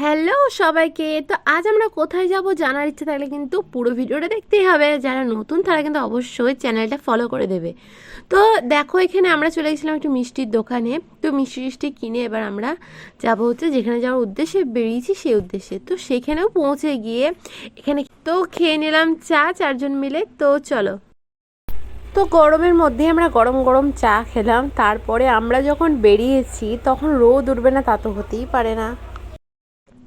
Hello সবাইকে। তো আজ আমরা কোথায় যাব জানার ইচ্ছে থাকলে কিন্তু পুরো ভিডিওটা দেখতেই হবে। যারা নতুন তারা কিন্তু অবশ্যই চ্যানেলটা ফলো করে দেবে। তো দেখো এখানে আমরা চলে গেছিলাম একটু মিষ্টির দোকানে। তো মিষ্টি টিষ্টি কিনে এবার আমরা যাব হচ্ছে যেখানে যাওয়ার উদ্দেশ্যে বেরিয়েছি সেই উদ্দেশ্যে। তো সেখানেও পৌঁছে গিয়ে এখানে তো খেয়ে নিলাম চা চারজন মিলে। তো চলো। তো গরমের মধ্যে আমরা গরম গরম চা খেলাম। তারপরে আমরা যখন বেরিয়েছি তখন রোদ উঠবে না তা তো হতেই পারে না।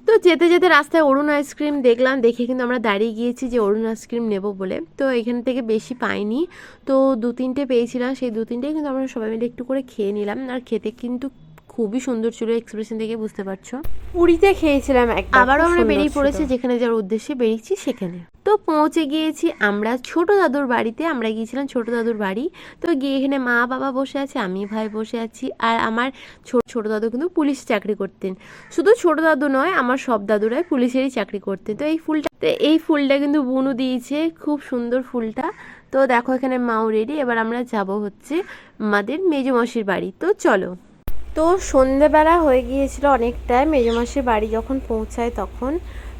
তো যেতে যেতে রাস্তায় অরুণ আইসক্রিম দেখলাম, দেখে কিন্তু আমরা দাঁড়িয়ে গিয়েছি যে অরুণ আইসক্রিম নেব বলে। তো এখান থেকে বেশি পাইনি, তো দু তিনটে পেয়েছিলাম, সেই দু তিনটেই কিন্তু আমরা সবাই মিলে একটু করে খেয়ে নিলাম। আর খেতে কিন্তু খুবই সুন্দর ছিল, এক্সপ্রেশন থেকে বুঝতে পারছো। পুরীতে খেয়েছিলাম একবার, আবারও আমরা বেরিয়ে পড়েছি যেখানে যাওয়ার উদ্দেশ্যে বেরিয়েছি সেখানে। তো পৌঁছে গিয়েছি আমরা ছোট দাদুর বাড়িতে। আমরা গিয়েছিলাম ছোট দাদুর বাড়ি। তো গিয়ে এখানে মা বাবা বসে আছে, আমি ভাই বসে আছি। আর আমার ছোট দাদু কিন্তু পুলিশে চাকরি করতেন। শুধু ছোট দাদু নয়, আমার সব দাদুরাই পুলিশেরই চাকরি করতেন। তো এই ফুলটা কিন্তু বুনু দিয়েছে, খুব সুন্দর ফুলটা। তো দেখো এখানে মাও রেডি। এবার আমরা যাব হচ্ছে আমাদের মেজমাসির বাড়ি। তো চলো। তো সন্ধেবেলা হয়ে গিয়েছিল অনেকটাই মেজমাসির বাড়ি যখন পৌঁছায় তখন।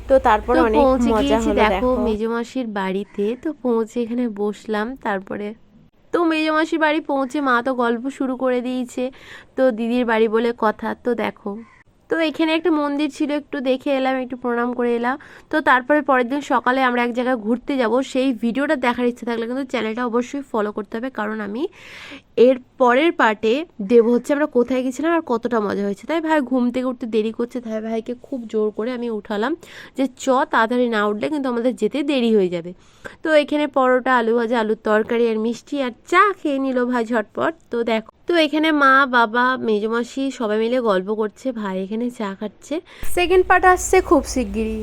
তো তারপর অনেক মজা হলো। দেখো মেজমাসির বাড়িতে তো পৌঁছে এখানে বসলাম। তারপরে তো মেজমাসির বাড়ি পৌঁছে মা তো গল্প শুরু করে দিয়েছে। তো দিদির বাড়ি বলে কথা। তো দেখো, তো এখানে একটা মন্দির ছিল, একটু দেখে এলাম, একটু প্রণাম করে এলাম। তো তারপরে পরের দিন সকালে আমরা এক জায়গায় ঘুরতে যাব। সেই ভিডিওটা দেখার ইচ্ছে থাকলে কিন্তু চ্যানেলটা অবশ্যই ফলো করতে হবে, কারণ আমি এর পরের পার্টে দেব হচ্ছে আমরা কোথায় গেছিলাম আর কতটা মজা হয়েছে। তাই ভাই ঘুম থেকে উঠতে দেরি করছে, তাই ভাইকে খুব জোর করে আমি উঠালাম যে তাড়াতাড়ি না উঠলে কিন্তু আমাদের যেতে দেরি হয়ে যাবে। তো এখানে পরোটা, আলু ভাজা, আলুর তরকারি আর মিষ্টি আর চা খেয়ে নিল ভাই ঝটপট। তো দেখো, তো এখানে মা বাবা মেজমাসি সবাই মিলে গল্প করছে, ভাই এখানে চা খাচ্ছে। সেকেন্ড পার্ট আসছে খুব শিগগিরই।